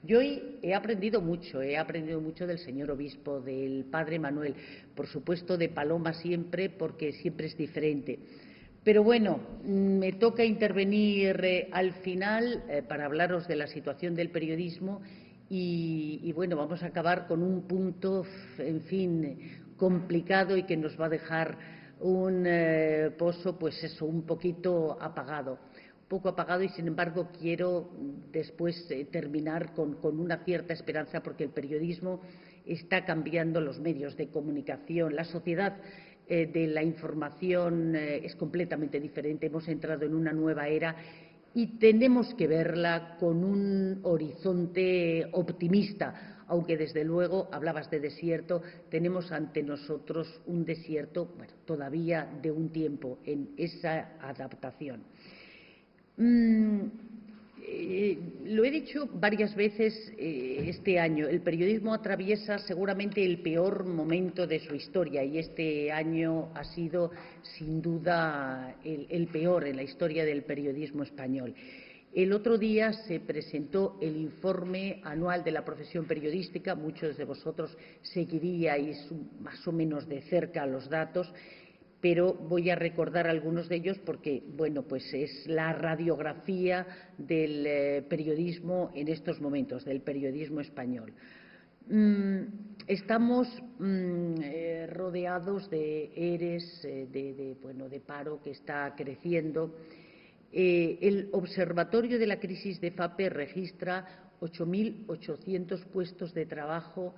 Yo hoy he aprendido mucho del señor obispo, del padre Manuel, por supuesto de Paloma siempre, porque siempre es diferente. Pero bueno, me toca intervenir al final para hablaros de la situación del periodismo y bueno, vamos a acabar con un punto, en fin, complicado y que nos va a dejar un pozo, pues eso, un poco apagado y sin embargo quiero después terminar con una cierta esperanza porque el periodismo está cambiando, los medios de comunicación, la sociedad de la información es completamente diferente, hemos entrado en una nueva era y tenemos que verla con un horizonte optimista, aunque desde luego, hablabas de desierto, tenemos ante nosotros un desierto, bueno, todavía de un tiempo en esa adaptación. Lo he dicho varias veces este año, el periodismo atraviesa seguramente el peor momento de su historia y este año ha sido sin duda el peor en la historia del periodismo español. El otro día se presentó el informe anual de la profesión periodística, muchos de vosotros seguiríais más o menos de cerca los datos, pero voy a recordar algunos de ellos porque, bueno, pues es la radiografía del periodismo en estos momentos, del periodismo español. Estamos rodeados de ERES, de paro que está creciendo. El Observatorio de la Crisis de FAPE registra 8.800 puestos de trabajo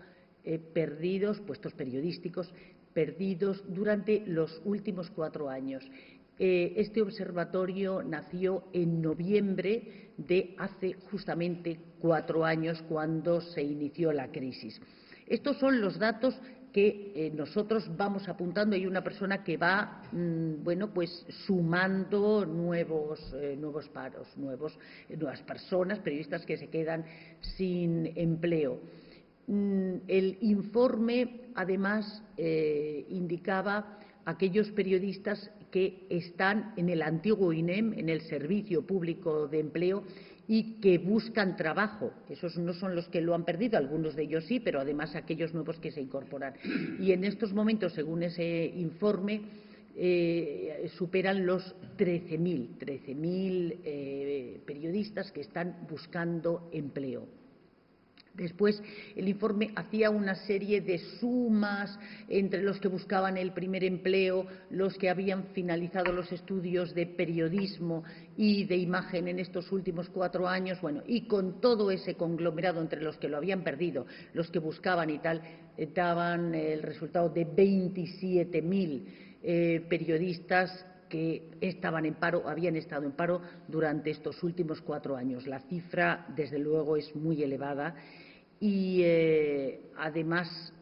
perdidos, puestos periodísticos, perdidos durante los últimos 4 años. Este observatorio nació en noviembre de hace justamente 4 años, cuando se inició la crisis. Estos son los datos que nosotros vamos apuntando. Hay una persona que va, pues sumando nuevos paros, nuevas personas, periodistas que se quedan sin empleo. El informe, además, indicaba aquellos periodistas que están en el antiguo INEM, en el Servicio Público de Empleo, y que buscan trabajo. Esos no son los que lo han perdido, algunos de ellos sí, pero además aquellos nuevos que se incorporan. Y en estos momentos, según ese informe, superan los 13.000 periodistas que están buscando empleo. Después, el informe hacía una serie de sumas entre los que buscaban el primer empleo, los que habían finalizado los estudios de periodismo y de imagen en estos últimos 4 años, bueno, y con todo ese conglomerado entre los que lo habían perdido, los que buscaban y tal, daban el resultado de 27.000 periodistas que estaban en paro, habían estado en paro durante estos últimos 4 años. La cifra, desde luego, es muy elevada y además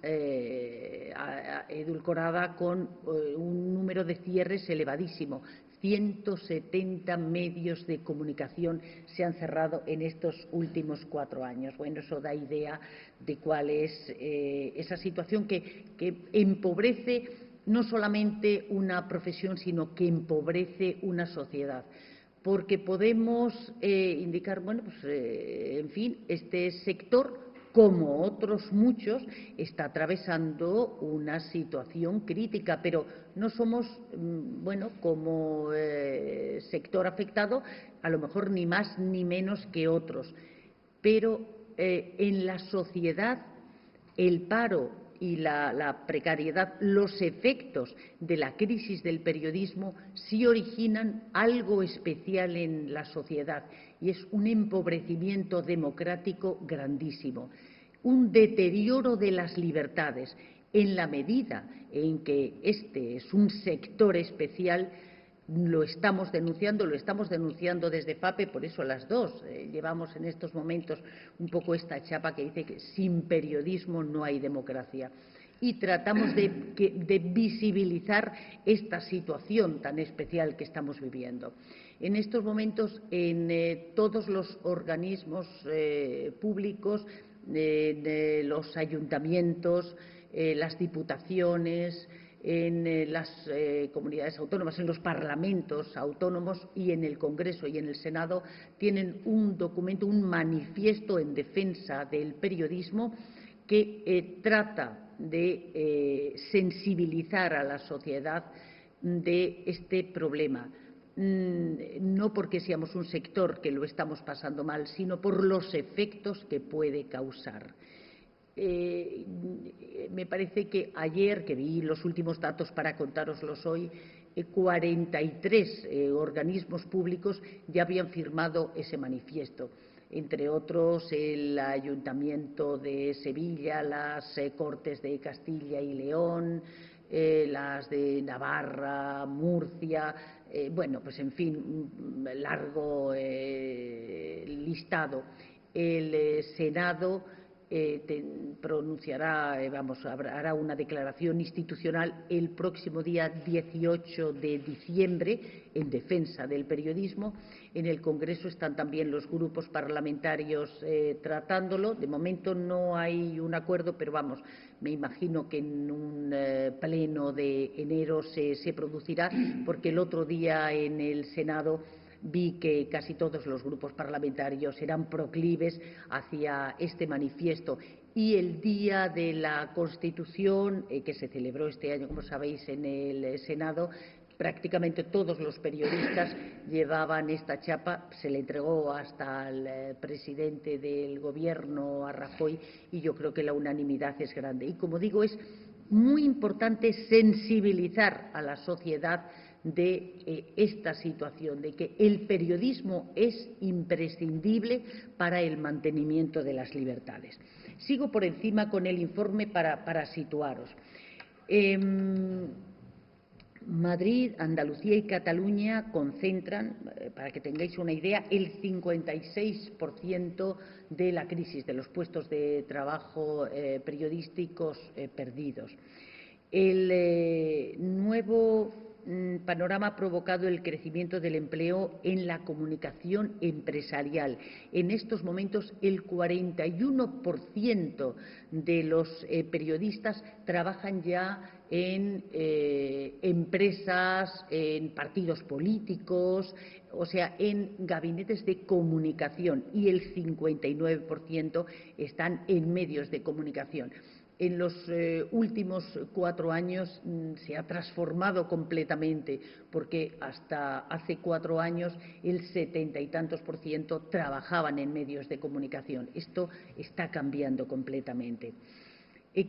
edulcorada con un número de cierres elevadísimo. 170 medios de comunicación se han cerrado en estos últimos 4 años. Bueno, eso da idea de cuál es esa situación que empobrece no solamente una profesión, sino que empobrece una sociedad. Porque podemos indicar, en fin, este sector, como otros muchos, está atravesando una situación crítica, pero no somos, como sector afectado, a lo mejor ni más ni menos que otros. Pero en la sociedad, el paro y la precariedad, los efectos de la crisis del periodismo sí originan algo especial en la sociedad, y es un empobrecimiento democrático grandísimo, un deterioro de las libertades. En la medida en que este es un sector especial, lo estamos denunciando desde FAPE, por eso las dos llevamos en estos momentos un poco esta chapa que dice que sin periodismo no hay democracia. Y tratamos de visibilizar esta situación tan especial que estamos viviendo. En estos momentos, en todos los organismos públicos, de los ayuntamientos, las diputaciones, en las comunidades autónomas, en los parlamentos autónomos y en el Congreso y en el Senado, tienen un documento, un manifiesto en defensa del periodismo que trata de sensibilizar a la sociedad de este problema. No porque seamos un sector que lo estamos pasando mal, sino por los efectos que puede causar. Me parece que ayer, que vi los últimos datos para contároslos hoy, 43 organismos públicos ya habían firmado ese manifiesto, entre otros el Ayuntamiento de Sevilla, las Cortes de Castilla y León, las de Navarra, Murcia, bueno, pues en fin, un largo listado. El Senado pronunciará, hará una declaración institucional el próximo día 18 de diciembre en defensa del periodismo. En el Congreso están también los grupos parlamentarios tratándolo. De momento no hay un acuerdo, pero vamos, me imagino que en un pleno de enero se producirá, porque el otro día en el Senado vi que casi todos los grupos parlamentarios eran proclives hacia este manifiesto. Y el Día de la Constitución, que se celebró este año, como sabéis, en el Senado, prácticamente todos los periodistas llevaban esta chapa, se le entregó hasta al presidente del Gobierno, a Rajoy, y yo creo que la unanimidad es grande. Y como digo, es muy importante sensibilizar a la sociedad de esta situación, de que el periodismo es imprescindible para el mantenimiento de las libertades. Sigo por encima con el informe para situaros. Madrid, Andalucía y Cataluña concentran, para que tengáis una idea, el 56% de la crisis de los puestos de trabajo periodísticos perdidos. El nuevo panorama ha provocado el crecimiento del empleo en la comunicación empresarial. En estos momentos, el 41% de los periodistas trabajan ya en empresas, en partidos políticos, o sea, en gabinetes de comunicación, y el 59% están en medios de comunicación. En los últimos 4 años se ha transformado completamente, porque hasta hace 4 años el 70 y tantos % trabajaban en medios de comunicación. Esto está cambiando completamente.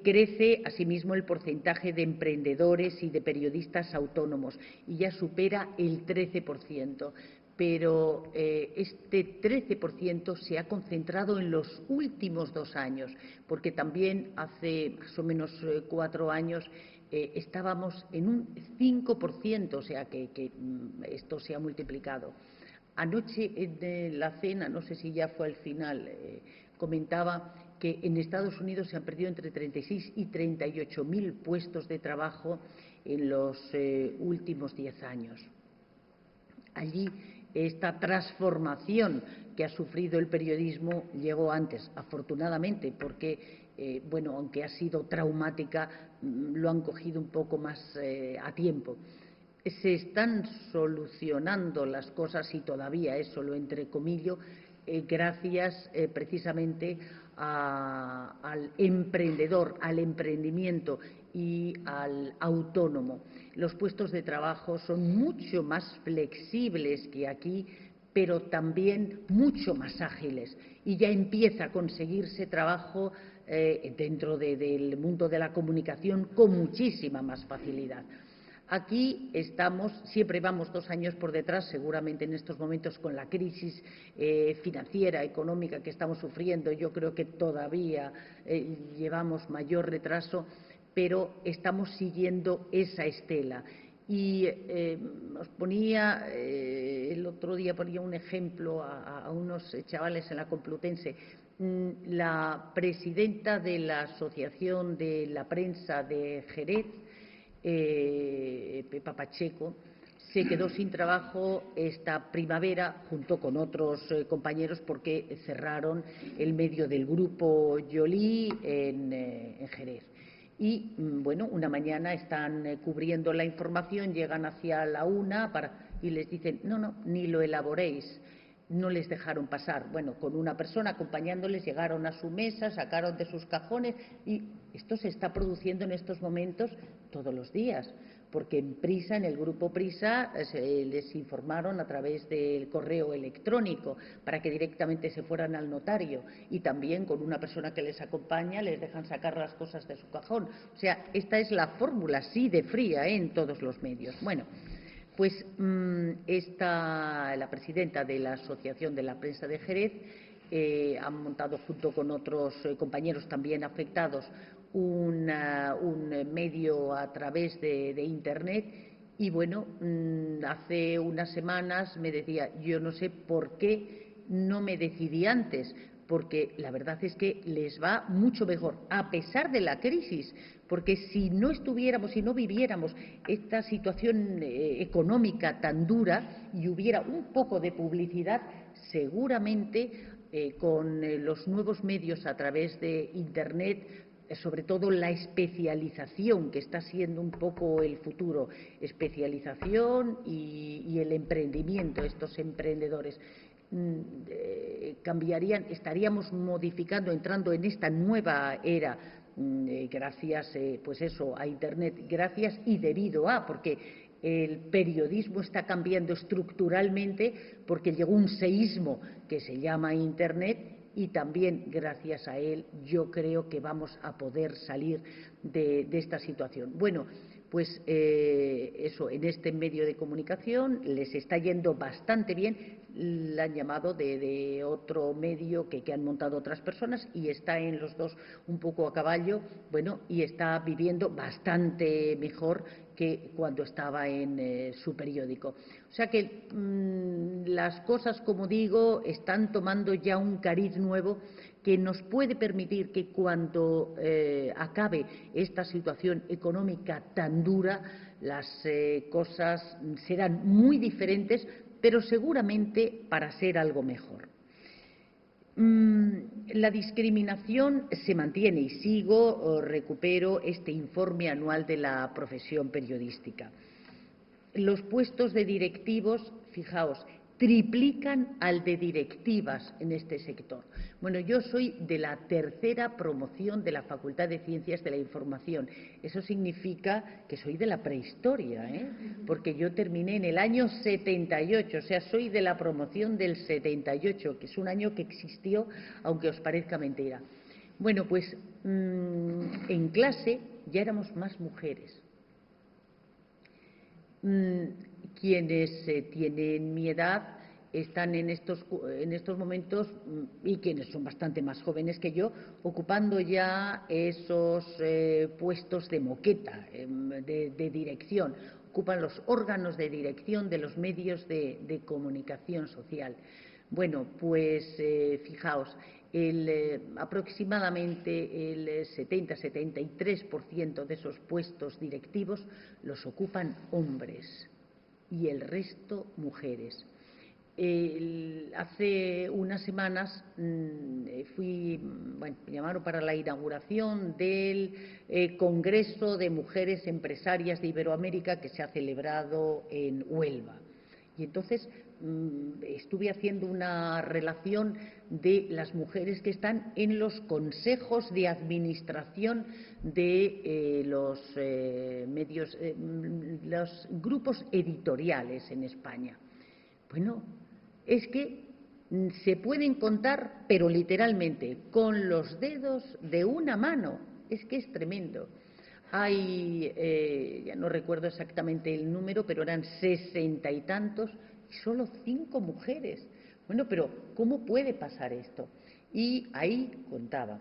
Crece, asimismo, el porcentaje de emprendedores y de periodistas autónomos y ya supera el 13%. Pero este 13% se ha concentrado en los últimos 2 años, porque también hace más o menos 4 años estábamos en un 5%, o sea que esto se ha multiplicado. Anoche en la cena, no sé si ya fue al final, comentaba que en Estados Unidos se han perdido entre 36 y 38.000 puestos de trabajo en los últimos 10 años. Allí esta transformación que ha sufrido el periodismo llegó antes, afortunadamente, porque, bueno, aunque ha sido traumática, lo han cogido un poco más a tiempo. Se están solucionando las cosas, y todavía eso lo entrecomillo, gracias precisamente al emprendedor, al emprendimiento y al autónomo. Los puestos de trabajo son mucho más flexibles que aquí, pero también mucho más ágiles, y ya empieza a conseguirse trabajo dentro del mundo de la comunicación con muchísima más facilidad. Aquí estamos, siempre vamos 2 años por detrás, seguramente en estos momentos con la crisis financiera, económica que estamos sufriendo. Yo creo que todavía llevamos mayor retraso, pero estamos siguiendo esa estela. Y os ponía, el otro día ponía un ejemplo a unos chavales en la Complutense. La presidenta de la Asociación de la Prensa de Jerez, Pepa Pacheco, se quedó sin trabajo esta primavera junto con otros compañeros, porque cerraron el medio del grupo Joly en Jerez. y, bueno, una mañana están cubriendo la información, llegan hacia la 1 y les dicen, no, ni lo elaboréis. No les dejaron pasar. Bueno, con una persona acompañándoles llegaron a su mesa, sacaron de sus cajones y esto se está produciendo en estos momentos todos los días, porque en Prisa, en el grupo Prisa, les informaron a través del correo electrónico para que directamente se fueran al notario y también con una persona que les acompaña les dejan sacar las cosas de su cajón. O sea, esta es la fórmula, así de fría, en todos los medios. Bueno, pues la presidenta de la Asociación de la Prensa de Jerez ha montado junto con otros compañeros también afectados un medio a través de Internet y, bueno, hace unas semanas me decía, yo no sé por qué no me decidí antes, porque la verdad es que les va mucho mejor, a pesar de la crisis, porque si no estuviéramos, si no viviéramos esta situación económica tan dura y hubiera un poco de publicidad, seguramente con los nuevos medios a través de Internet, sobre todo la especialización, que está siendo un poco el futuro, especialización y el emprendimiento, estos emprendedores, cambiarían, estaríamos modificando, entrando en esta nueva era, gracias pues eso, a Internet, gracias y debido a, porque el periodismo está cambiando estructuralmente porque llegó un seísmo que se llama Internet y también gracias a él yo creo que vamos a poder salir de esta situación. Bueno, pues eso, en este medio de comunicación les está yendo bastante bien. La han llamado de otro medio que han montado otras personas y está en los dos un poco a caballo, bueno, y está viviendo bastante mejor que cuando estaba en su periódico. O sea que las cosas, como digo, están tomando ya un cariz nuevo que nos puede permitir que cuando acabe esta situación económica tan dura, las cosas serán muy diferentes, pero seguramente para ser algo mejor. La discriminación se mantiene y recupero este informe anual de la profesión periodística. Los puestos de directivos, fijaos, triplican al de directivas en este sector. Bueno, yo soy de la tercera promoción de la Facultad de Ciencias de la Información. Eso significa que soy de la prehistoria, porque yo terminé en el año 78, o sea, soy de la promoción del 78, que es un año que existió, aunque os parezca mentira. Bueno, pues en clase ya éramos más mujeres. Quienes tienen mi edad están en estos momentos, y quienes son bastante más jóvenes que yo, ocupando ya esos puestos de moqueta, de dirección, ocupan los órganos de dirección de los medios de comunicación social. Bueno, pues fijaos, aproximadamente el 70-73% de esos puestos directivos los ocupan hombres y el resto mujeres. Hace unas semanas me llamaron para la inauguración del Congreso de Mujeres Empresarias de Iberoamérica que se ha celebrado en Huelva. Y entonces estuve haciendo una relación de las mujeres que están en los consejos de administración de los medios, los grupos editoriales en España. Bueno, es que se pueden contar, pero literalmente, con los dedos de una mano. Es que es tremendo. Hay, ya no recuerdo exactamente el número, pero eran 60 y tantos, y solo 5 mujeres. Bueno, pero ¿cómo puede pasar esto? Y ahí contaba,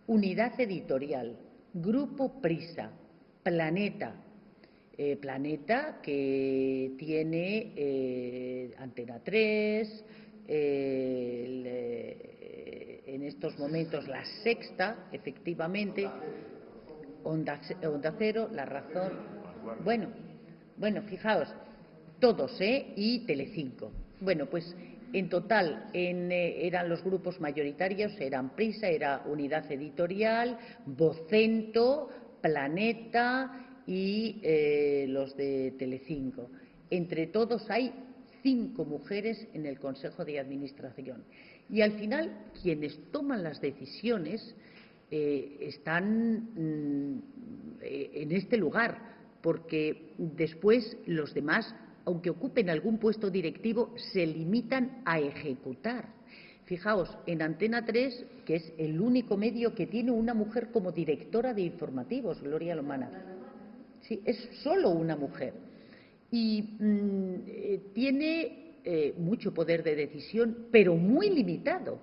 Unidad Editorial, Grupo Prisa, Planeta. Planeta que tiene Antena 3, en estos momentos La Sexta, efectivamente, Onda Cero, La Razón, bueno, fijaos, todos, y Telecinco. Bueno, pues en total eran los grupos mayoritarios, eran Prisa, era Unidad Editorial, Vocento, Planeta y los de Telecinco. Entre todos hay 5 mujeres en el Consejo de Administración. Y al final, quienes toman las decisiones están en este lugar, porque después los demás, aunque ocupen algún puesto directivo, se limitan a ejecutar. Fijaos, en Antena 3, que es el único medio que tiene una mujer como directora de informativos, Gloria Lomana. Sí, es solo una mujer. Y tiene mucho poder de decisión, pero muy limitado,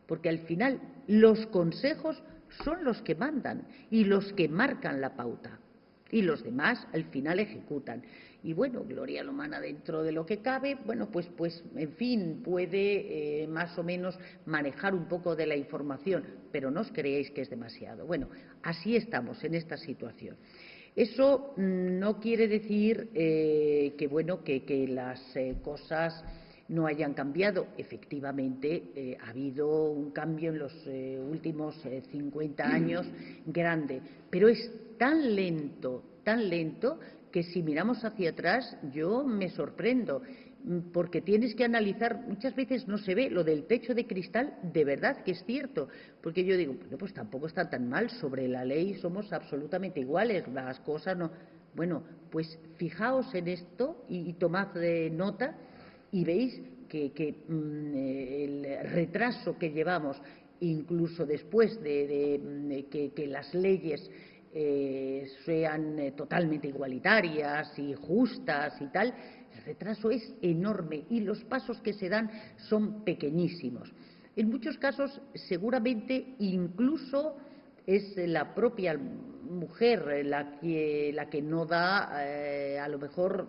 porque al final los consejos son los que mandan y los que marcan la pauta, y los demás al final ejecutan. Y bueno, Gloria Lomana, dentro de lo que cabe, bueno, pues en fin, puede más o menos manejar un poco de la información, pero no os creéis que es demasiado. Bueno, así estamos en esta situación. Eso no quiere decir que las cosas no hayan cambiado. Efectivamente, ha habido un cambio en los últimos 50 años grande, pero es tan lento, que si miramos hacia atrás yo me sorprendo, porque tienes que analizar, muchas veces no se ve lo del techo de cristal, de verdad que es cierto, porque yo digo, bueno, pues tampoco está tan mal, sobre la ley somos absolutamente iguales, las cosas no. Bueno, pues fijaos en esto y tomad nota y veis que el retraso que llevamos, incluso después de que las leyes sean totalmente igualitarias y justas y tal, el retraso es enorme y los pasos que se dan son pequeñísimos. En muchos casos, seguramente, incluso es la propia mujer la que no da, a lo mejor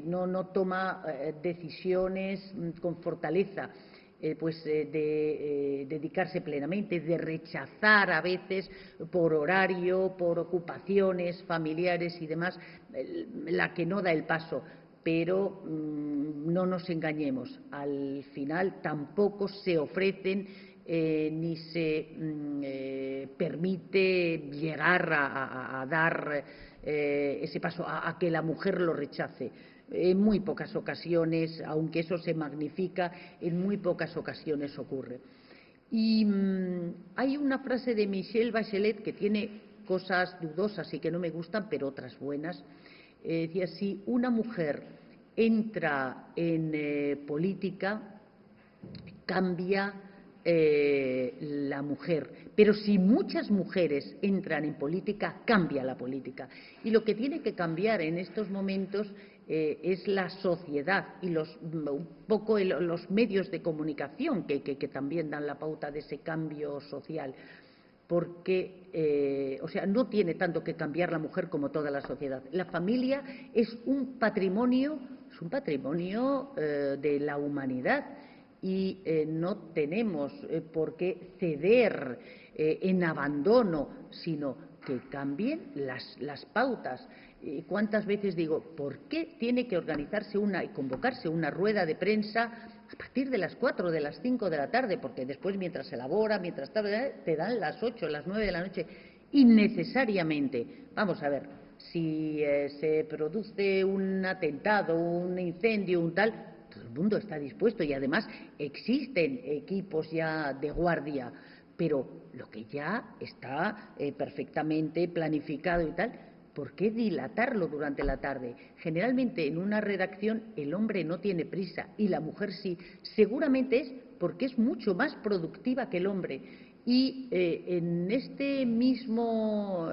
no toma decisiones con fortaleza, de dedicarse plenamente, de rechazar a veces por horario, por ocupaciones familiares y demás, la que no da el paso. Pero no nos engañemos, al final tampoco se ofrecen ni se permite llegar a dar ese paso, a que la mujer lo rechace. En muy pocas ocasiones, aunque eso se magnifica, en muy pocas ocasiones ocurre. Y hay una frase de Michelle Bachelet que tiene cosas dudosas y que no me gustan, pero otras buenas. Decía, si una mujer entra en política, cambia la mujer, pero si muchas mujeres entran en política, cambia la política. Y lo que tiene que cambiar en estos momentos es la sociedad y un poco los medios de comunicación que también dan la pauta de ese cambio social, porque, o sea, no tiene tanto que cambiar la mujer como toda la sociedad. La familia es un patrimonio de la humanidad y no tenemos por qué ceder en abandono, sino que cambien las pautas. ¿Cuántas veces digo, por qué tiene que organizarse y convocarse una rueda de prensa a partir de las 4, de las 5 de la tarde? Porque después, mientras se elabora, mientras tarde, te dan las 8, las 9 de la noche, innecesariamente. Vamos a ver, si se produce un atentado, un incendio, un tal, todo el mundo está dispuesto y además existen equipos ya de guardia, pero lo que ya está perfectamente planificado y tal, ¿por qué dilatarlo durante la tarde? Generalmente en una redacción el hombre no tiene prisa y la mujer sí. Seguramente es porque es mucho más productiva que el hombre. Y en este mismo,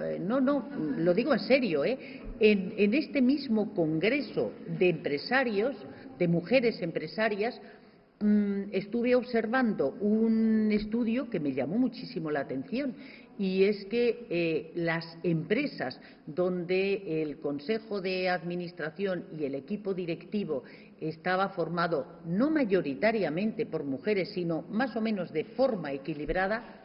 lo digo en serio, en este mismo congreso de empresarios, de mujeres empresarias, estuve observando un estudio que me llamó muchísimo la atención, y es que las empresas donde el Consejo de Administración y el equipo directivo estaba formado no mayoritariamente por mujeres, sino más o menos de forma equilibrada,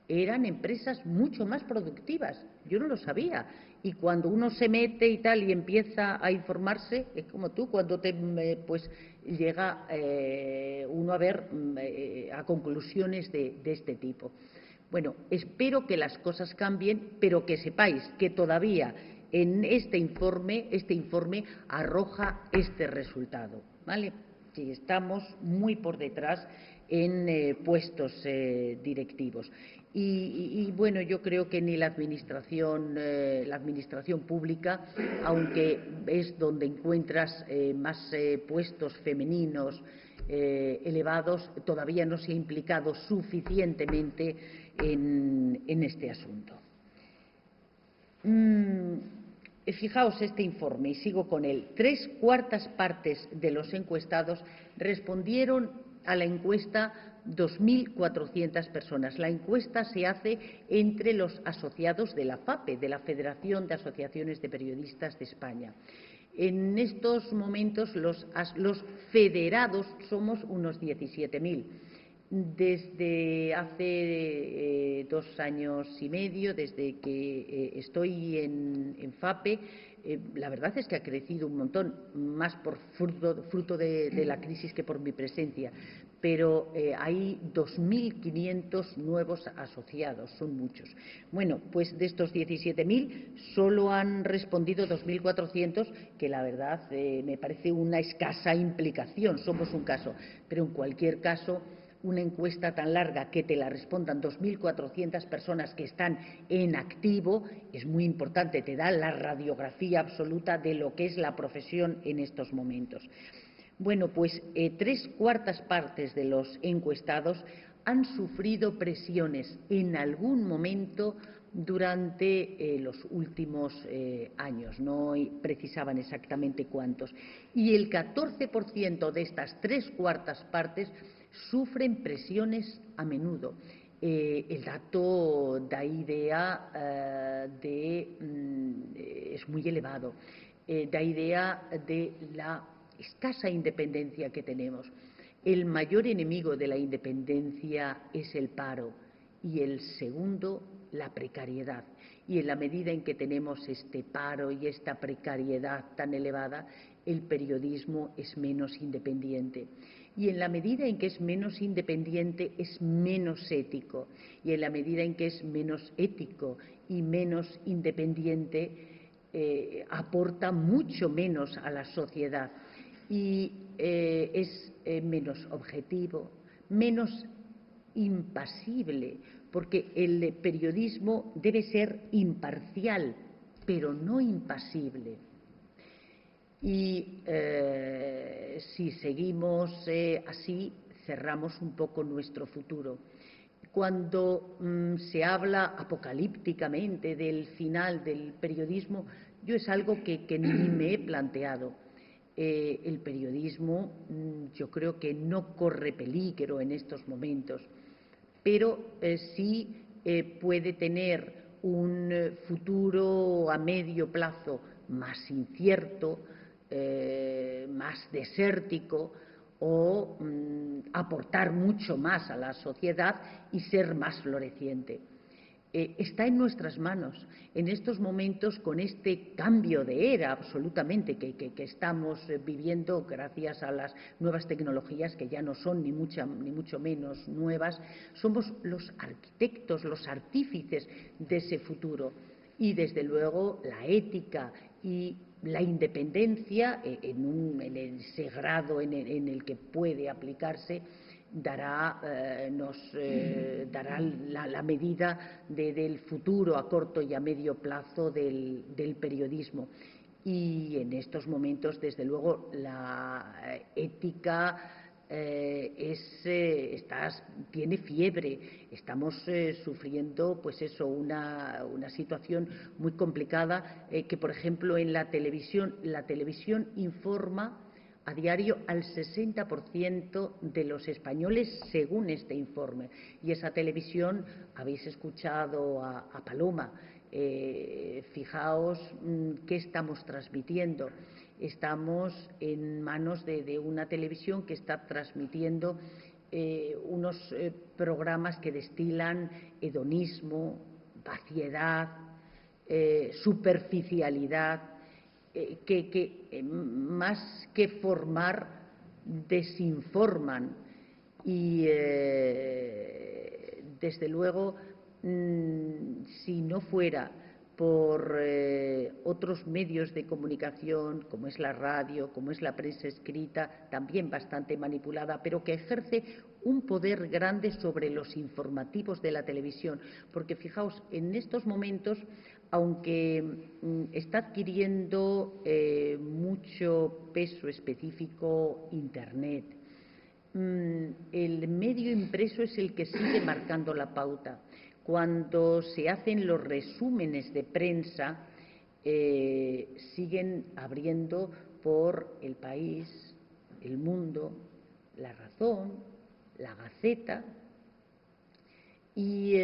eran empresas mucho más productivas. Yo no lo sabía. Y cuando uno se mete y tal y empieza a informarse, es como tú, cuando llega uno a ver a conclusiones de este tipo. Bueno, espero que las cosas cambien, pero que sepáis que todavía en este informe arroja este resultado, ¿vale? Sí, estamos muy por detrás en puestos directivos. Bueno, yo creo que ni la administración pública, aunque es donde encuentras más puestos femeninos elevados, todavía no se ha implicado suficientemente en este asunto. Fijaos este informe, y sigo con él. 3/4 partes de los encuestados respondieron a la encuesta 2.400 personas. La encuesta se hace entre los asociados de la FAPE, de la Federación de Asociaciones de Periodistas de España. En estos momentos los federados somos unos 17.000. Desde hace 2 años y medio, desde que estoy en FAPE, la verdad es que ha crecido un montón, más por fruto de la crisis que por mi presencia, pero hay 2.500 nuevos asociados, son muchos. Bueno, pues de estos 17.000 solo han respondido 2.400, que la verdad me parece una escasa implicación, somos un caso, pero en cualquier caso, una encuesta tan larga que te la respondan 2.400 personas que están en activo es muy importante, te da la radiografía absoluta de lo que es la profesión en estos momentos. Bueno, pues 3/4 partes de los encuestados han sufrido presiones en algún momento durante los últimos años, no precisaban exactamente cuántos, y el 14% de estas 3/4 partes sufren presiones a menudo. El dato da idea es muy elevado, da idea de la escasa independencia que tenemos. El mayor enemigo de la independencia es el paro y el segundo, la precariedad. Y en la medida en que tenemos este paro y esta precariedad tan elevada, el periodismo es menos independiente. Y en la medida en que es menos independiente, es menos ético. Y en la medida en que es menos ético y menos independiente, aporta mucho menos a la sociedad. Y es menos objetivo, menos impasible, porque el periodismo debe ser imparcial, pero no impasible. Y si seguimos así, cerramos un poco nuestro futuro. Cuando se habla apocalípticamente del final del periodismo, yo es algo que ni me he planteado. El periodismo yo creo que no corre peligro en estos momentos, pero sí puede tener un futuro a medio plazo más incierto, más desértico, o aportar mucho más a la sociedad y ser más floreciente. Está en nuestras manos. En estos momentos, con este cambio de era absolutamente que estamos viviendo gracias a las nuevas tecnologías, que ya no son ni mucho menos nuevas, somos los arquitectos, los artífices de ese futuro. Y, desde luego, la ética y la independencia, en ese grado en el que puede aplicarse, nos dará la medida del futuro a corto y a medio plazo del periodismo. Y en estos momentos, desde luego, la ética tiene fiebre. Estamos sufriendo, pues eso, una situación muy complicada, que, por ejemplo, en la televisión informa a diario al 60% de los españoles, según este informe. Y esa televisión, habéis escuchado a Paloma, fijaos qué estamos transmitiendo. Estamos en manos de una televisión que está transmitiendo unos programas que destilan hedonismo, vaciedad, superficialidad, que más que formar, desinforman. Y desde luego si no fuera por otros medios de comunicación, como es la radio, como es la prensa escrita, también bastante manipulada, pero que ejerce un poder grande sobre los informativos de la televisión. Porque fijaos, en estos momentos, aunque está adquiriendo mucho peso específico Internet, el medio impreso es el que sigue marcando la pauta. Cuando se hacen los resúmenes de prensa, siguen abriendo por El País, El Mundo, La Razón, La Gaceta y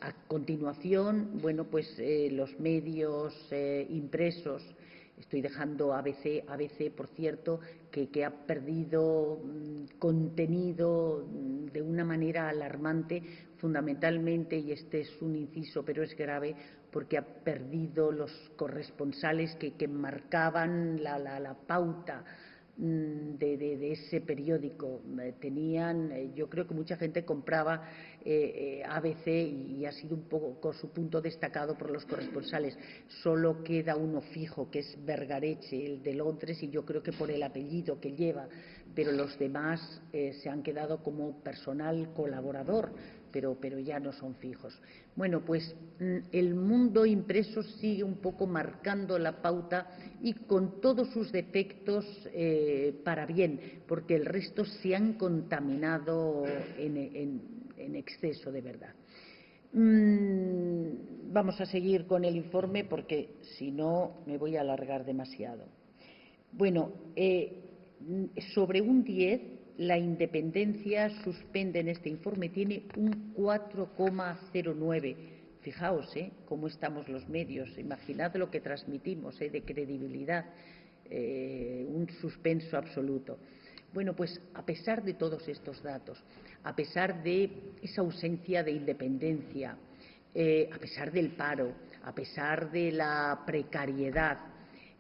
a continuación, bueno, pues los medios impresos. Estoy dejando ABC, por cierto, que ha perdido contenido de una manera alarmante, fundamentalmente, y este es un inciso, pero es grave, porque ha perdido los corresponsales que marcaban la pauta de ese periódico. Yo creo que mucha gente compraba ABC y ha sido un poco su punto destacado por los corresponsales. Solo queda uno fijo, que es Vergareche, el de Londres, y yo creo que por el apellido que lleva, pero los demás se han quedado como personal colaborador, pero ya no son fijos. Bueno, pues el mundo impreso sigue un poco marcando la pauta y con todos sus defectos para bien, porque el resto se han contaminado en exceso, de verdad. Vamos a seguir con el informe porque si no me voy a alargar demasiado. Bueno, sobre un 10, la independencia suspende en este informe, tiene un 4,09. Fijaos cómo estamos los medios, imaginad lo que transmitimos de credibilidad, un suspenso absoluto. Bueno, pues a pesar de todos estos datos, a pesar de esa ausencia de independencia, a pesar del paro, a pesar de la precariedad,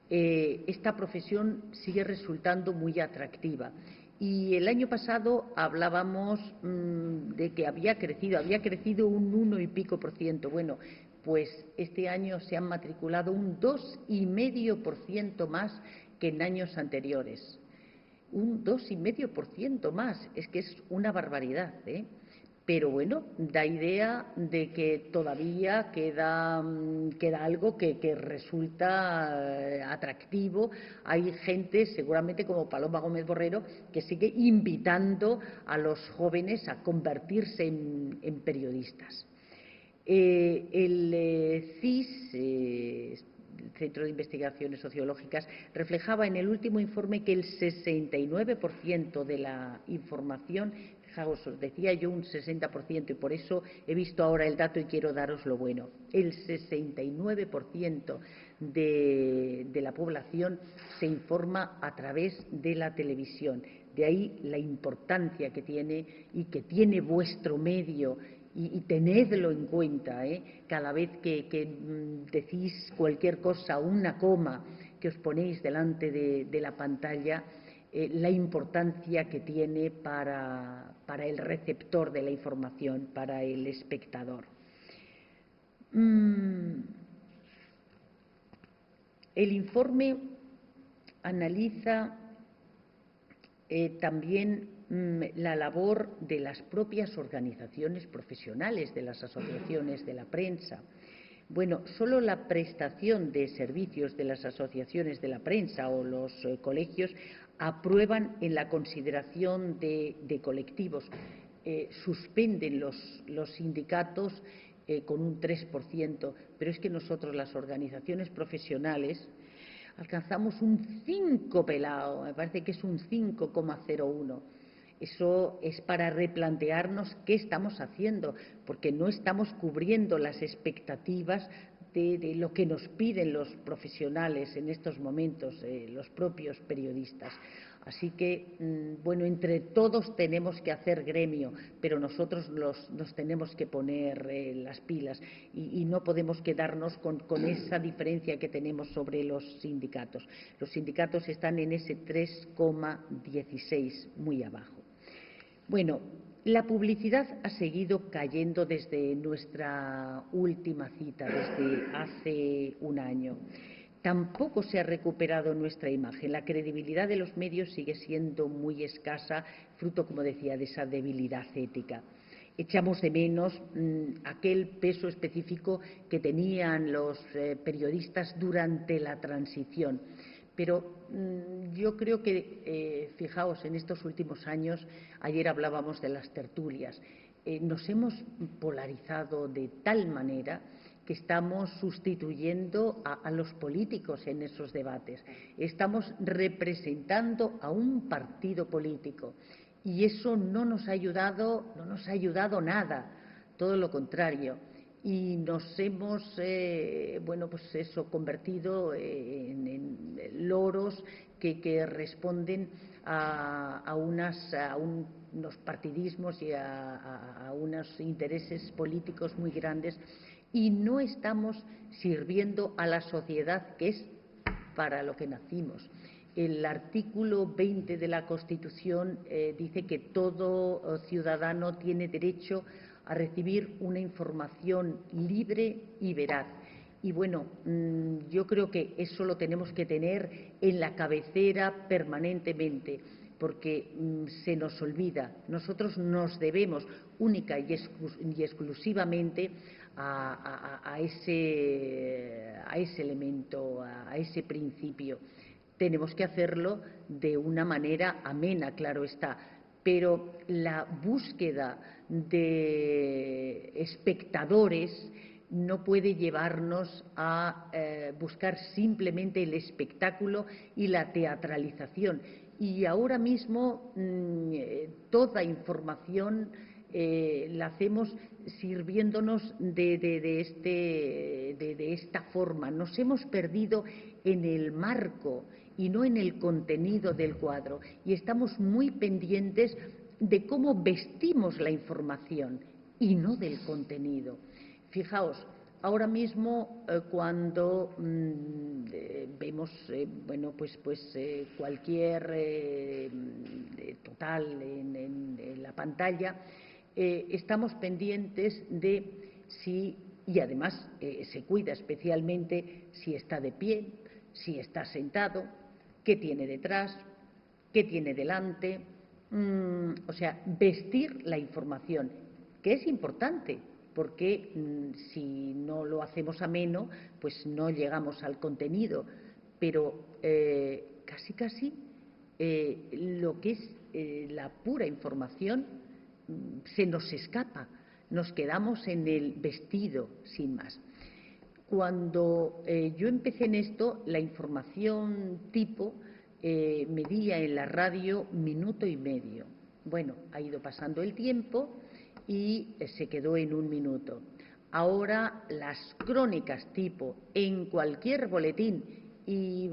esta profesión sigue resultando muy atractiva. Y el año pasado hablábamos de que había crecido un 1 y pico por ciento. Bueno, pues este año se han matriculado un 2,5% más que en años anteriores. Un 2,5% más, es que es una barbaridad, Pero bueno, da idea de que todavía queda algo que resulta atractivo. Hay gente, seguramente como Paloma Gómez Borrero, que sigue invitando a los jóvenes a convertirse en periodistas. El CIS, el Centro de Investigaciones Sociológicas, reflejaba en el último informe que el 69% de la información, fijaos, os decía yo un 60%, y por eso he visto ahora el dato y quiero daros lo bueno, el 69% de la población se informa a través de la televisión. De ahí la importancia que tiene y que tiene vuestro medio, y tenedlo en cuenta, cada vez que decís cualquier cosa, una coma que os ponéis delante de la pantalla, la importancia que tiene para el receptor de la información, para el espectador. El informe analiza también la labor de las propias organizaciones profesionales, de las asociaciones de la prensa. Bueno, solo la prestación de servicios de las asociaciones de la prensa o los colegios aprueban en la consideración de colectivos. Suspenden los sindicatos con un 3%, pero es que nosotros, las organizaciones profesionales, alcanzamos un 5 pelado, me parece que es un 5,01. Eso es para replantearnos qué estamos haciendo, porque no estamos cubriendo las expectativas de lo que nos piden los profesionales en estos momentos, los propios periodistas. Así que, bueno, entre todos tenemos que hacer gremio, pero nosotros nos tenemos que poner las pilas y no podemos quedarnos con esa diferencia que tenemos sobre los sindicatos. Los sindicatos están en ese 3,16, muy abajo. Bueno, La publicidad ha seguido cayendo desde nuestra última cita, desde hace un año. Tampoco se ha recuperado nuestra imagen. La credibilidad de los medios sigue siendo muy escasa, fruto, como decía, de esa debilidad ética. Echamos de menos aquel peso específico que tenían los periodistas durante la transición. Pero yo creo que, fijaos, en estos últimos años, ayer hablábamos de las tertulias, nos hemos polarizado de tal manera que estamos sustituyendo a los políticos en esos debates. Estamos representando a un partido político y eso no nos ha ayudado nada, todo lo contrario. Y nos hemos, convertido en loros que responden a unos partidismos y a unos intereses políticos muy grandes y no estamos sirviendo a la sociedad, que es para lo que nacimos. El artículo 20 de la Constitución dice que todo ciudadano tiene derecho a recibir una información libre y veraz. Y bueno, yo creo que eso lo tenemos que tener en la cabecera permanentemente, porque se nos olvida. Nosotros nos debemos única y exclusivamente a ese elemento, a ese principio. Tenemos que hacerlo de una manera amena, claro está, pero la búsqueda de espectadores no puede llevarnos a buscar simplemente el espectáculo y la teatralización. Y ahora mismo toda información la hacemos sirviéndonos de esta forma. Nos hemos perdido en el marco y no en el contenido del cuadro, y estamos muy pendientes de cómo vestimos la información y no del contenido. Fijaos, ahora mismo cuando vemos cualquier total en la pantalla, estamos pendientes de si, y además se cuida especialmente si está de pie, si está sentado, qué tiene detrás, qué tiene delante, o sea, vestir la información, que es importante, porque si no lo hacemos ameno, pues no llegamos al contenido, pero casi lo que es la pura información se nos escapa, nos quedamos en el vestido sin más. Cuando yo empecé en esto, la información tipo medía en la radio minuto y medio. Bueno, ha ido pasando el tiempo y se quedó en un minuto. Ahora las crónicas tipo en cualquier boletín y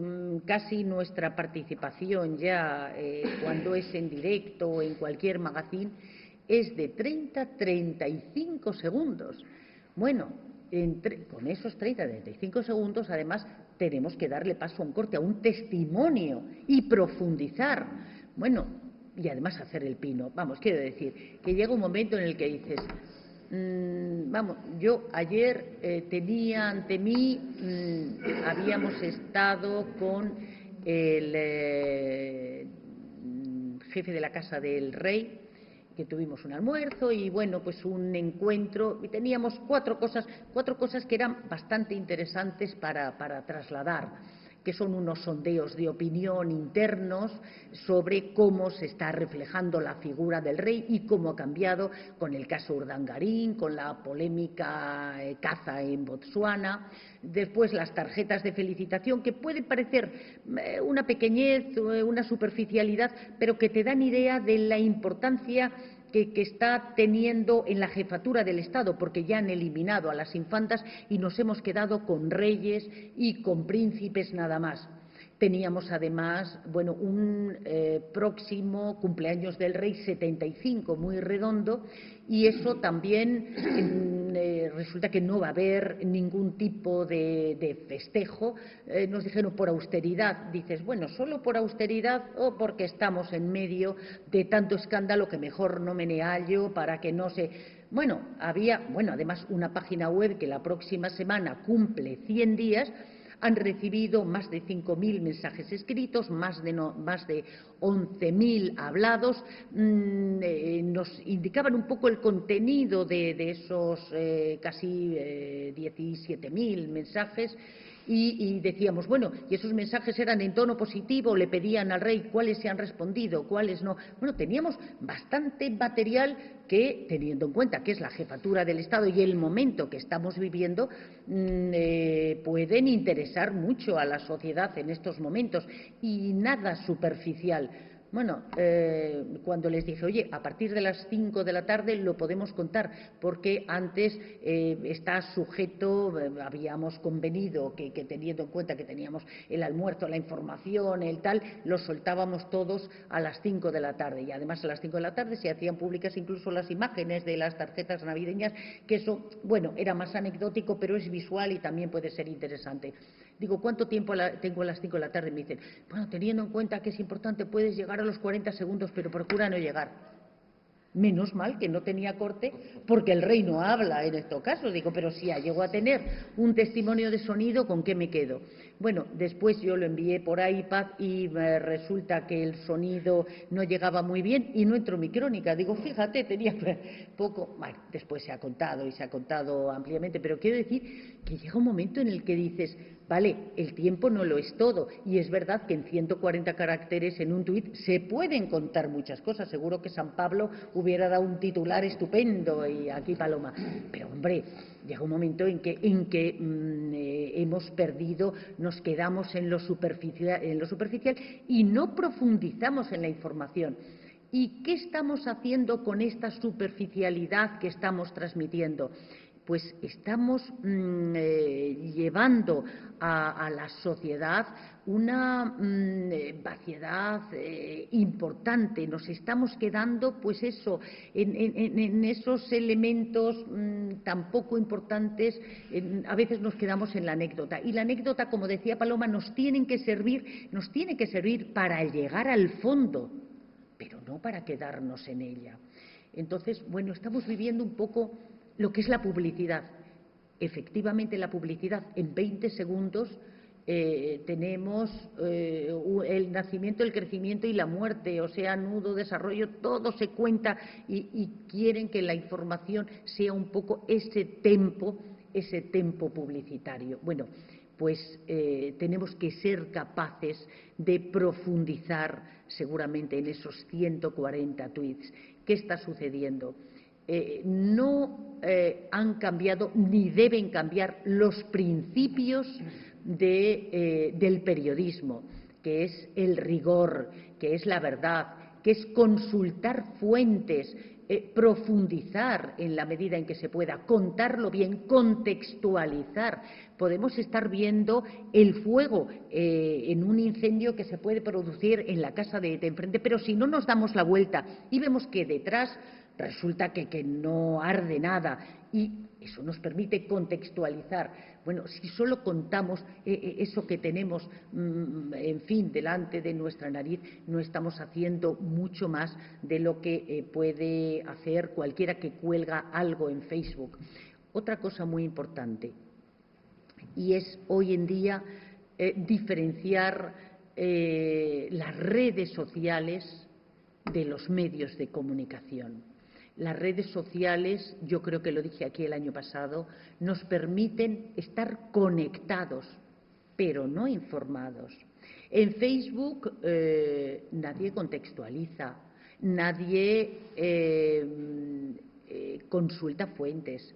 casi nuestra participación ya cuando es en directo o en cualquier magazine es de 30-35 segundos. Bueno, con esos 30-35 segundos, además, tenemos que darle paso a un corte, a un testimonio y profundizar. Bueno, y además hacer el pino. Vamos, quiero decir, que llega un momento en el que dices, yo ayer tenía ante mí, habíamos estado con el jefe de la Casa del Rey, que tuvimos un almuerzo y bueno, pues un encuentro, y teníamos cuatro cosas que eran bastante interesantes para trasladar, que son unos sondeos de opinión internos sobre cómo se está reflejando la figura del rey y cómo ha cambiado con el caso Urdangarín, con la polémica caza en Botsuana. Después las tarjetas de felicitación, que puede parecer una pequeñez, una superficialidad, pero que te dan idea de la importancia que está teniendo en la jefatura del Estado, porque ya han eliminado a las infantas y nos hemos quedado con reyes y con príncipes nada más. Teníamos además, un próximo cumpleaños del rey 75, muy redondo, y eso también resulta que no va a haber ningún tipo de festejo. Nos dijeron por austeridad. Dices, bueno, solo por austeridad o porque estamos en medio de tanto escándalo que mejor no me hallo para que no se... Bueno, había, además una página web que la próxima semana cumple 100 días. Han recibido más de 5.000 mensajes escritos, más de 11.000 hablados. Nos indicaban un poco el contenido de esos casi 17.000 mensajes. Y decíamos, bueno, y esos mensajes eran en tono positivo, le pedían al rey cuáles se han respondido, cuáles no. Bueno, teníamos bastante material que, teniendo en cuenta que es la jefatura del Estado y el momento que estamos viviendo, pueden interesar mucho a la sociedad en estos momentos, y nada superficial. Bueno, cuando les dije, oye, a partir de las 5 de la tarde lo podemos contar, porque antes está sujeto, habíamos convenido que teniendo en cuenta que teníamos el almuerzo, la información, el tal, lo soltábamos todos a las 5 de la tarde. Y además a las 5 de la tarde se hacían públicas incluso las imágenes de las tarjetas navideñas, que eso, bueno, era más anecdótico, pero es visual y también puede ser interesante. Digo, ¿cuánto tiempo tengo a las 5 de la tarde? Me dicen, bueno, teniendo en cuenta que es importante, puedes llegar a los 40 segundos, pero procura no llegar. Menos mal que no tenía corte, porque el rey no habla en estos casos. Digo, pero si ya llego a tener un testimonio de sonido, ¿con qué me quedo? Bueno, después yo lo envié por iPad y resulta que el sonido no llegaba muy bien y no entró mi crónica. Digo, fíjate, tenía poco. Bueno, después se ha contado y se ha contado ampliamente, pero quiero decir que llega un momento en el que dices, vale, el tiempo no lo es todo, y es verdad que en 140 caracteres en un tuit se pueden contar muchas cosas. Seguro que San Pablo hubiera dado un titular estupendo y aquí Paloma, pero hombre, llega un momento en que hemos perdido, nos quedamos en lo superficial y no profundizamos en la información. ¿Y qué estamos haciendo con esta superficialidad que estamos transmitiendo? Pues estamos llevando a la sociedad una vaciedad importante. Nos estamos quedando, pues eso, en esos elementos tan poco importantes. A veces nos quedamos en la anécdota. Y la anécdota, como decía Paloma, nos tiene que servir para llegar al fondo, pero no para quedarnos en ella. Entonces, bueno, estamos viviendo un poco lo que es la publicidad. Efectivamente, la publicidad, en 20 segundos tenemos el nacimiento, el crecimiento y la muerte, o sea, nudo, desarrollo, todo se cuenta, y quieren que la información sea un poco ese tempo publicitario. Bueno, pues tenemos que ser capaces de profundizar seguramente en esos 140 tweets. ¿Qué está sucediendo? No han cambiado ni deben cambiar los principios del periodismo, que es el rigor, que es la verdad, que es consultar fuentes, profundizar en la medida en que se pueda, contarlo bien, contextualizar. Podemos estar viendo el fuego en un incendio que se puede producir en la casa de enfrente, pero si no nos damos la vuelta y vemos que detrás resulta que no arde nada, y eso nos permite contextualizar. Bueno, si solo contamos eso que tenemos, en fin, delante de nuestra nariz, no estamos haciendo mucho más de lo que puede hacer cualquiera que cuelga algo en Facebook. Otra cosa muy importante, y es hoy en día diferenciar las redes sociales de los medios de comunicación. Las redes sociales, yo creo que lo dije aquí el año pasado, nos permiten estar conectados, pero no informados. En Facebook nadie contextualiza, nadie consulta fuentes,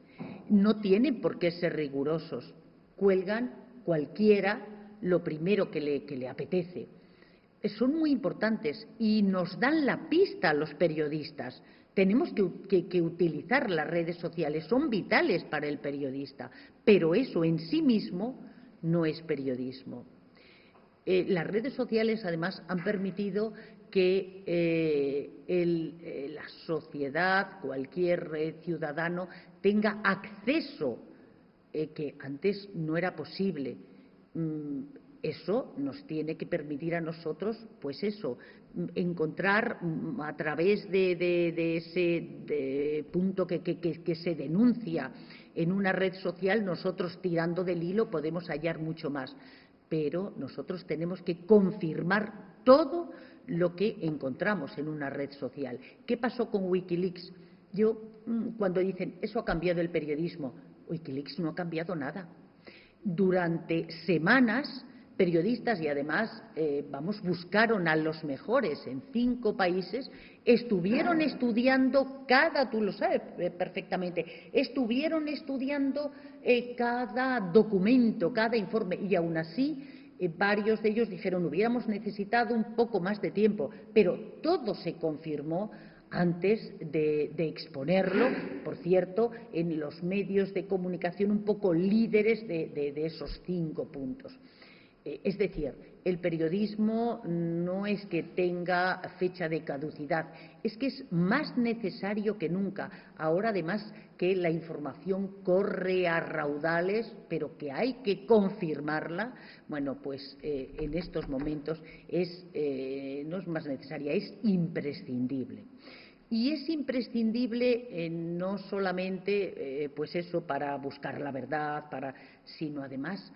no tienen por qué ser rigurosos, cuelgan cualquiera lo primero que le apetece. Son muy importantes y nos dan la pista a los periodistas. Tenemos que utilizar las redes sociales, son vitales para el periodista, pero eso en sí mismo no es periodismo. Las redes sociales, además, han permitido que la sociedad, cualquier ciudadano, tenga acceso que antes no era posible. Eso nos tiene que permitir a nosotros, pues eso, encontrar a través de ese punto que se denuncia en una red social, nosotros tirando del hilo podemos hallar mucho más. Pero nosotros tenemos que confirmar todo lo que encontramos en una red social. ¿Qué pasó con Wikileaks? Cuando dicen, eso ha cambiado el periodismo, Wikileaks no ha cambiado nada. Durante semanas, periodistas, y además, buscaron a los mejores en 5 países, estuvieron estudiando tú lo sabes perfectamente, estuvieron estudiando cada documento, cada informe, y aún así varios de ellos dijeron, hubiéramos necesitado un poco más de tiempo, pero todo se confirmó antes de exponerlo, por cierto, en los medios de comunicación un poco líderes de esos 5 puntos. Es decir, el periodismo no es que tenga fecha de caducidad, es que es más necesario que nunca. Ahora, además, que la información corre a raudales, pero que hay que confirmarla, bueno, pues en estos momentos no es más necesaria, es imprescindible. Y es imprescindible no solamente, pues eso, para buscar la verdad, sino además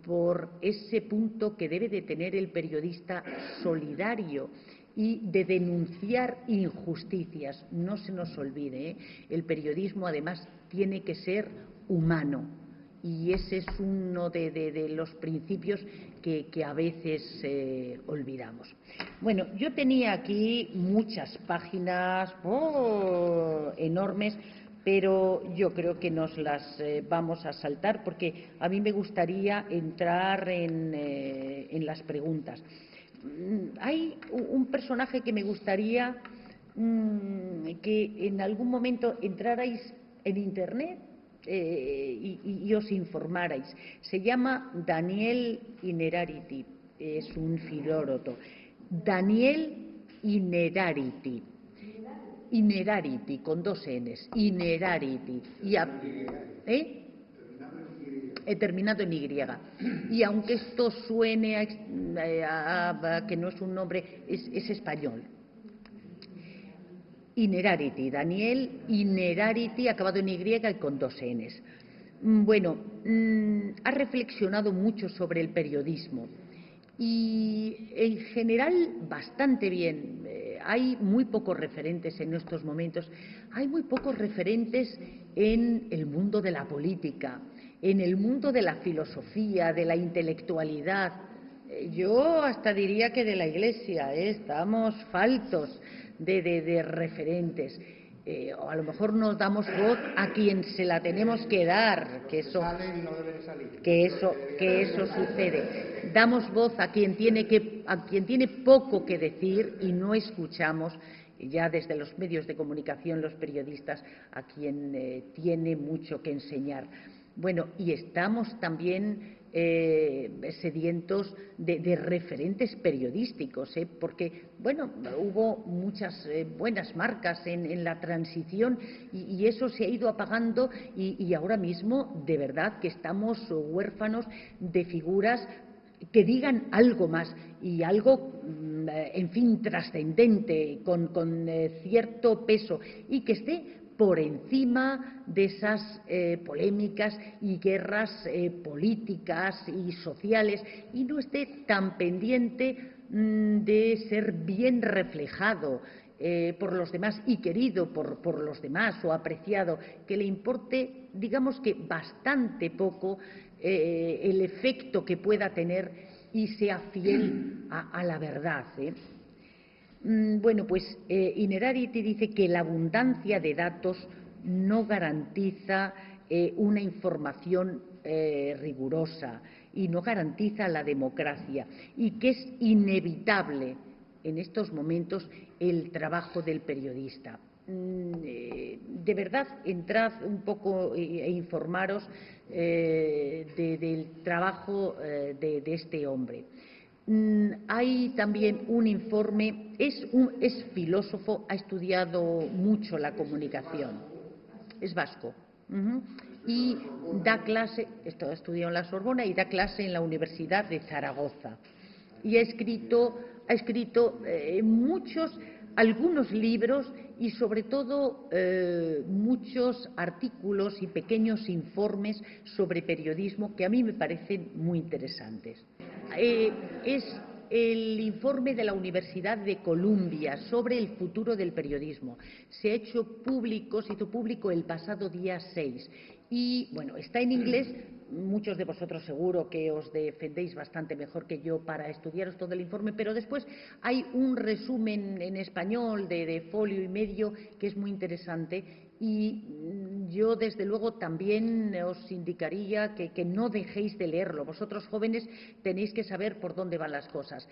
por ese punto que debe de tener el periodista solidario y de denunciar injusticias. No se nos olvide, el periodismo además tiene que ser humano y ese es uno de los principios que a veces olvidamos. Bueno, yo tenía aquí muchas páginas enormes, pero yo creo que nos las vamos a saltar porque a mí me gustaría entrar en las preguntas. Hay un personaje que me gustaría que en algún momento entrarais en Internet y os informarais. Se llama Daniel Innerarity, es un filólogo. Daniel Innerarity. Innerarity, con 2 N's, Innerarity. Terminado en Y. Y aunque esto suene a que no es un nombre, es español. Innerarity, Daniel Innerarity, acabado en Y y con 2 N's. Bueno, ha reflexionado mucho sobre el periodismo y en general bastante bien. Hay muy pocos referentes en estos momentos, hay muy pocos referentes en el mundo de la política, en el mundo de la filosofía, de la intelectualidad. Yo hasta diría que de la Iglesia, estamos faltos de referentes. O a lo mejor nos damos voz a quien se la tenemos que dar, que eso sucede. Damos voz a quien tiene poco que decir y no escuchamos ya desde los medios de comunicación, los periodistas, a quien tiene mucho que enseñar. Bueno, y estamos también sedientos de referentes periodísticos, porque, bueno, hubo muchas buenas marcas en la transición y eso se ha ido apagando y ahora mismo, de verdad, que estamos huérfanos de figuras que digan algo más y algo, en fin, trascendente, con cierto peso y que esté por encima de esas polémicas y guerras políticas y sociales y no esté tan pendiente de ser bien reflejado por los demás y querido por los demás o apreciado, que le importe, digamos que bastante poco el efecto que pueda tener y sea fiel a la verdad. Bueno, pues Innerarity dice que la abundancia de datos no garantiza una información rigurosa y no garantiza la democracia y que es inevitable en estos momentos el trabajo del periodista. de verdad, entrad un poco e informaros del trabajo de este hombre. Hay también un informe, es filósofo, ha estudiado mucho la comunicación, es vasco. Y da clase, esto ha estudiado en la Sorbona y da clase en la Universidad de Zaragoza. Y ha escrito algunos libros y sobre todo muchos artículos y pequeños informes sobre periodismo que a mí me parecen muy interesantes. Es el informe de la Universidad de Columbia sobre el futuro del periodismo. Se hizo público el pasado día 6 y, bueno, está en inglés. Muchos de vosotros seguro que os defendéis bastante mejor que yo para estudiaros todo el informe, pero después hay un resumen en español de folio y medio que es muy interesante y yo desde luego también os indicaría que no dejéis de leerlo. Vosotros jóvenes tenéis que saber por dónde van las cosas,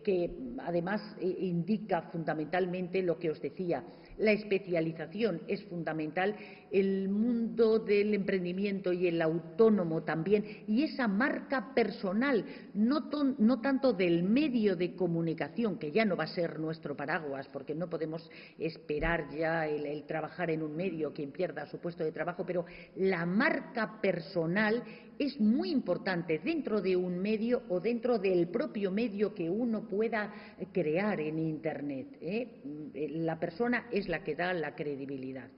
que además indica fundamentalmente lo que os decía. La especialización es fundamental, el mundo del emprendimiento y el autónomo también, y esa marca personal, no tanto del medio de comunicación, que ya no va a ser nuestro paraguas, porque no podemos esperar ya el trabajar en un medio, quien pierda su puesto de trabajo, pero la marca personal es muy importante dentro de un medio o dentro del propio medio que uno pueda crear en Internet. La persona es la que da la credibilidad.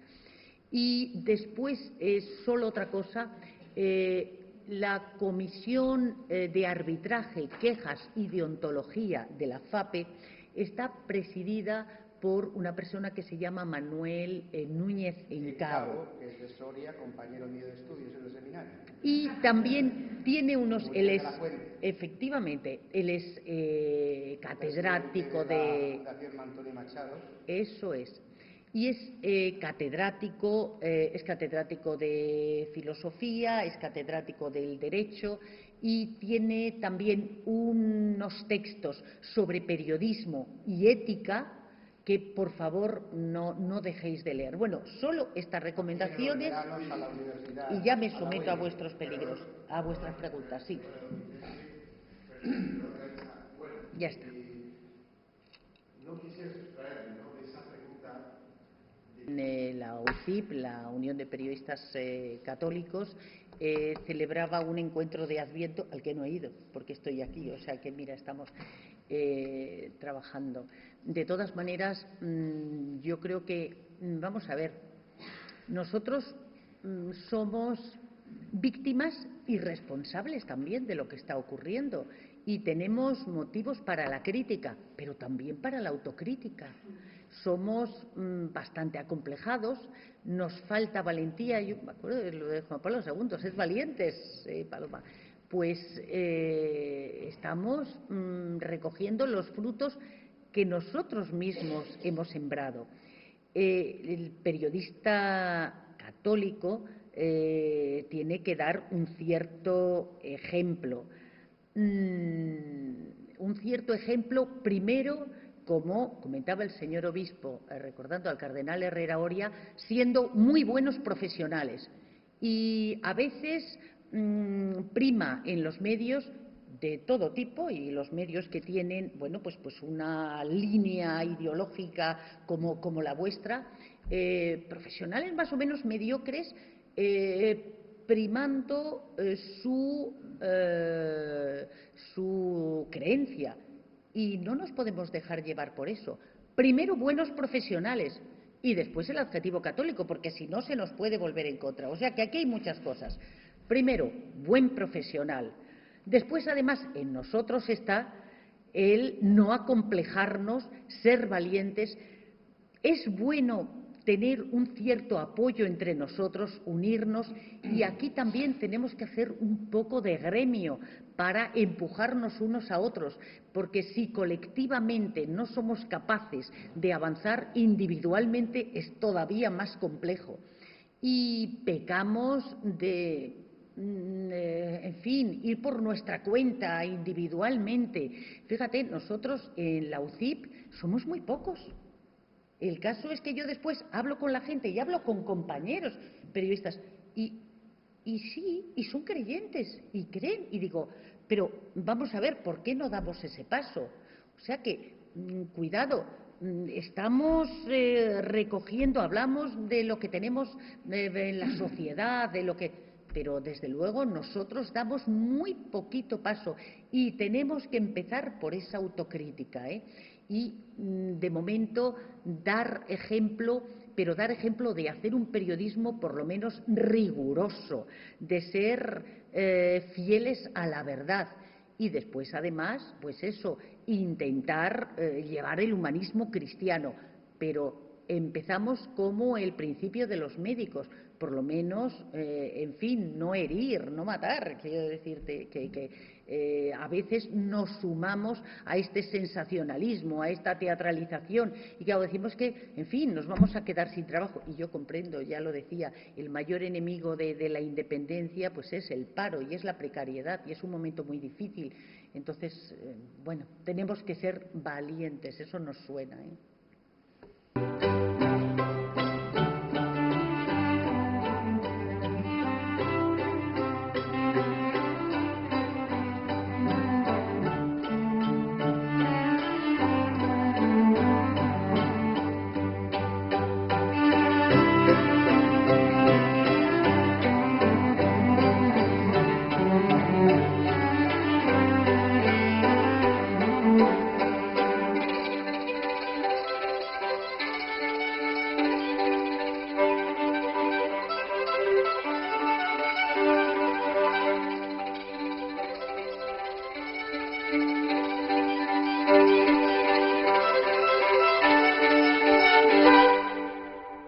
Y después, solo otra cosa, la Comisión de Arbitraje, Quejas y Deontología de la FAPE está presidida por una persona que se llama Manuel Núñez Hincao, que es de Soria, compañero mío de estudios en el seminario. Y también tiene efectivamente, él es catedrático de la Fundación Antonio Machado. Eso es. Y es catedrático de filosofía, es catedrático del derecho y tiene también unos textos sobre periodismo y ética que, por favor, no dejéis de leer. Bueno, solo estas recomendaciones y ya me someto a vuestros peligros, a vuestras preguntas. Sí. Ya está. No quisiera sustraerme, ¿no?, de esa pregunta. La UCIP, la Unión de Periodistas Católicos, celebraba un encuentro de Adviento al que no he ido, porque estoy aquí, o sea que, mira, estamos trabajando. De todas maneras, yo creo que, vamos a ver, nosotros somos víctimas y responsables también de lo que está ocurriendo y tenemos motivos para la crítica, pero también para la autocrítica. Somos bastante acomplejados, nos falta valentía. Yo me acuerdo de lo de Juan Pablo II, sed valientes, Paloma. Pues estamos recogiendo los frutos que nosotros mismos hemos sembrado. El periodista católico tiene que dar un cierto ejemplo. Primero, como comentaba el señor obispo, recordando al cardenal Herrera Oria, siendo muy buenos profesionales. Y a veces prima en los medios de todo tipo, y los medios que tienen, bueno, pues una línea ideológica como la vuestra, profesionales más o menos mediocres, primando su creencia. Y no nos podemos dejar llevar por eso. Primero, buenos profesionales y después el adjetivo católico, porque si no se nos puede volver en contra. O sea que aquí hay muchas cosas. Primero, buen profesional. Después, además, en nosotros está el no acomplejarnos, ser valientes. Es bueno tener un cierto apoyo entre nosotros, unirnos, y aquí también tenemos que hacer un poco de gremio para empujarnos unos a otros, porque si colectivamente no somos capaces de avanzar, individualmente es todavía más complejo. Y pecamos de en fin, ir por nuestra cuenta individualmente. Fíjate, nosotros en la UCIP somos muy pocos. El caso es que yo después hablo con la gente y hablo con compañeros periodistas y sí, y son creyentes y creen y digo, pero vamos a ver, ¿por qué no damos ese paso? O sea que, cuidado, estamos recogiendo, hablamos de lo que tenemos en la sociedad, de lo que... Pero desde luego nosotros damos muy poquito paso y tenemos que empezar por esa autocrítica, y de momento dar ejemplo, pero dar ejemplo de hacer un periodismo por lo menos riguroso, de ser fieles a la verdad y después además, pues eso, intentar llevar el humanismo cristiano, pero empezamos como el principio de los médicos, por lo menos, en fin, no herir, no matar. Quiero decirte que a veces nos sumamos a este sensacionalismo, a esta teatralización, y claro, decimos que, en fin, nos vamos a quedar sin trabajo. Y yo comprendo, ya lo decía, el mayor enemigo de la independencia pues es el paro y es la precariedad, y es un momento muy difícil. Entonces, bueno, tenemos que ser valientes, eso nos suena,